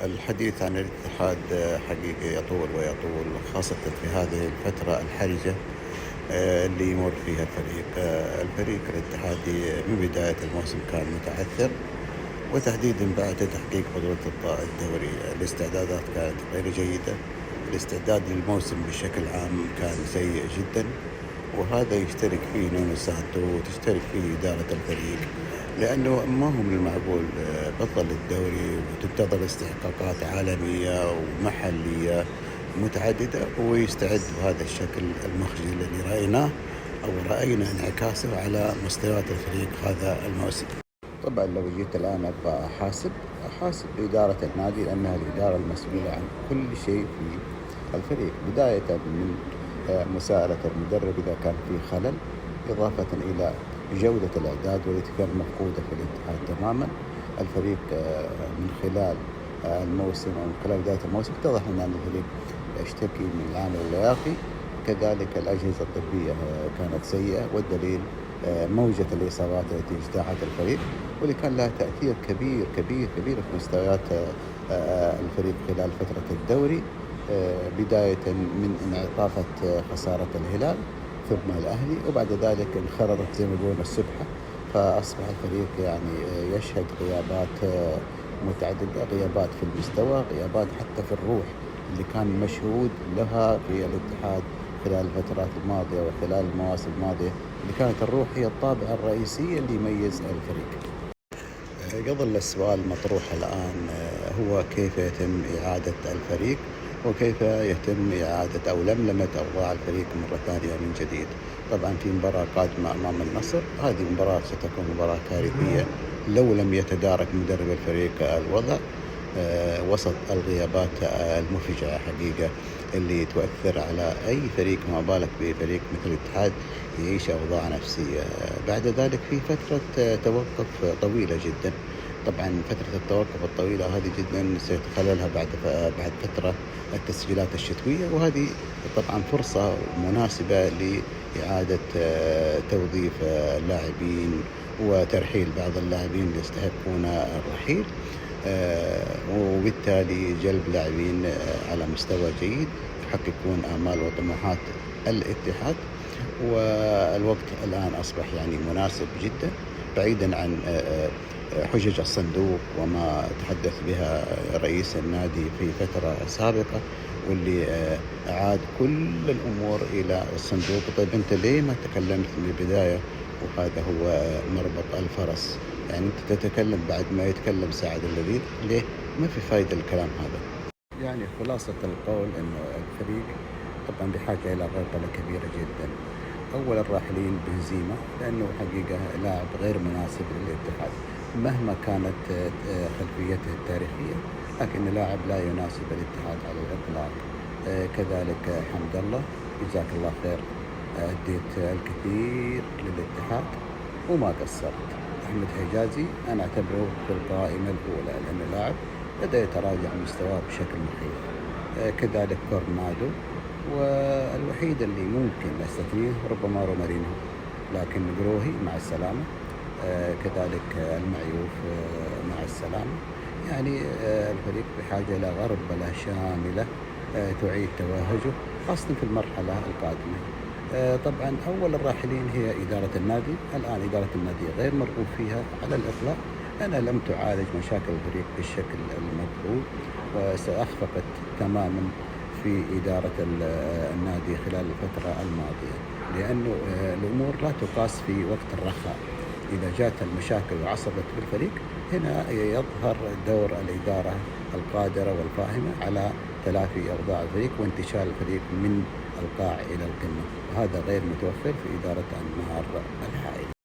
الحديث عن الاتحاد حقيقة يطول ويطول، خاصة في هذه الفترة الحرجة اللي يمر فيها الفريق. الفريق الاتحادي من بداية الموسم كان متعثر، وتحديدا بعد تحقيق بطولة الدوري الاستعدادات كانت غير جيدة. الاستعداد للموسم بشكل عام كان سيء جدا، وهذا يشترك فيه نونو سانتو وتشترك فيه إدارة الفريق، لأنه ما هو من المعقول بطل الدوري وتنتظر استحقاقات عالمية ومحلية متعددة ويستعد بهذا الشكل المخجل اللي رأيناه أو رأينا انعكاسه على مستويات الفريق هذا الموسم. طبعا لو جيت الآن أبغى أحاسب إدارة النادي، لأنها الإدارة المسؤولة عن كل شيء في الفريق، بداية من مساءلة المدرب إذا كان في خلل، إضافة إلى جودة الإعداد والتي كانت مفقودة في الاتحاد تماما. الفريق من خلال الموسم أو من خلال بداية الموسم اتضح أن الفريق يشتكي من العامل اللياقي، كذلك الأجهزة الطبية كانت سيئة، والدليل موجة الإصابات التي اجتاحت الفريق، واللي كان لها تأثير كبير كبير كبير في مستويات الفريق خلال فترة الدوري، بداية من انعطافة خسارة الهلال ثم الأهلي، وبعد ذلك انخرطت زي ما يقولون السبحة، فأصبح الفريق يعني يشهد غيابات متعددة، غيابات في المستوى، غيابات حتى في الروح اللي كان مشهود لها في الاتحاد خلال الفترات الماضية وخلال المواسم الماضية، اللي كانت الروح هي الطابع الرئيسي اللي يميز الفريق. يظل السؤال مطروح الآن، هو كيف يتم إعادة الفريق وكيف يتم إعادة أو لملمة أوضاع الفريق مرة ثانية من جديد. طبعا في مباراة قادمة أمام النصر، هذه المباراة ستكون مباراة كارثية لو لم يتدارك مدرب الفريق الوضع وسط الغيابات المفجعة حقيقة اللي تؤثر على أي فريق، ما بالك بفريق مثل الاتحاد يعيش أوضاع نفسية. بعد ذلك في فترة توقف طويلة جدا، طبعا فترة التوقف الطويلة هذه جدا سيتخللها بعد فترة التسجيلات الشتوية، وهذه طبعا فرصة مناسبة لإعادة توظيف اللاعبين وترحيل بعض اللاعبين اللي يستحقون الرحيل، وبالتالي جلب لاعبين على مستوى جيد يحققون آمال وطموحات الاتحاد. والوقت الآن أصبح يعني مناسب جدا، بعيدا عن حجج الصندوق وما تحدث بها رئيس النادي في فترة سابقة، واللي أعاد كل الأمور إلى الصندوق. طيب أنت ليه ما تكلمت من البداية؟ وهذا هو مربط الفرس، يعني أنت تتكلم بعد ما يتكلم سعد اللذيذ، ليه ما في فايدة الكلام هذا؟ يعني خلاصة القول أنه الفريق طبعا بحاجة إلى غربلة كبيرة جدا. أول الراحلين بنزيما، لأنه حقيقة لاعب غير مناسب للاتحاد مهما كانت خلفيته التاريخية، لكن لاعب لا يناسب الاتحاد على الإطلاق. كذلك حمد الله، جزاك الله خير، أديت الكثير للاتحاد وما قصرت. أحمد حجازي أنا أعتبره في القائمة الأولى، لأنه لاعب بدأ يتراجع مستواه بشكل مخيف. كذلك كورنادو، والوحيد اللي ممكن نستثنيه ربما رومارينو، لكن قروهي مع السلامة. كذلك المعيوف مع السلامة. يعني الفريق بحاجة إلى غربلة شاملة تعيد توهجه، خاصة في المرحلة القادمة. طبعا أول الراحلين هي إدارة النادي. الآن إدارة النادي غير مرغوب فيها على الإطلاق، أنا لم تعالج مشاكل الفريق بالشكل المطلوب، وسأخفقت تماما في إدارة النادي خلال الفترة الماضية، لأنه الأمور لا تقاس في وقت الرخاء. إذا جاءت المشاكل وعصبت بالفريق، هنا يظهر دور الإدارة القادرة والفاهمة على تلافي أوضاع الفريق وانتشال الفريق من القاع إلى القمة، وهذا غير متوفر في إدارة النهار الحالي.